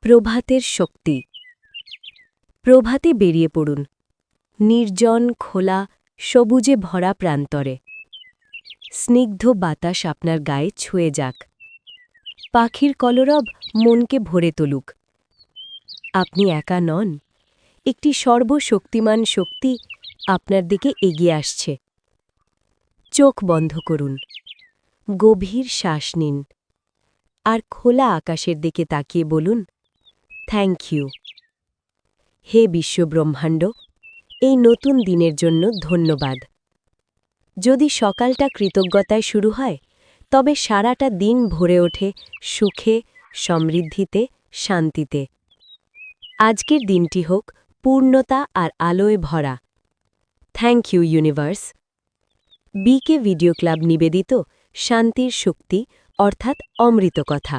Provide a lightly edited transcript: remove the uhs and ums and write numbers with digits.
প্রভাতের শক্তি। প্রভাতে বেরিয়ে পড়ুন, নির্জন খোলা সবুজে ভরা প্রান্তরে। স্নিগ্ধ বাতাস আপনার গায়ে ছুঁয়ে যাক, পাখির কলরব মনকে ভরে তুলুক। আপনি একা নন, একটি সর্বশক্তিমান শক্তি আপনার দিকে এগিয়ে আসছে। চোখ বন্ধ করুন, গভীর শ্বাস নিন, আর খোলা আকাশের দিকে তাকিয়ে বলুন, থ্যাংক ইউ। হে বিশ্বব্রহ্মাণ্ড, এই নতুন দিনের জন্য ধন্যবাদ। যদি সকালটা কৃতজ্ঞতায় শুরু হয়, তবে সারাটা দিন ভরে ওঠে সুখে, সমৃদ্ধিতে, শান্তিতে। আজকের দিনটি হোক পূর্ণতা আর আলোয় ভরা। Thank you universe. BK video club নিবেদিত শান্তির শক্তি অর্থাৎ অমৃত কথা।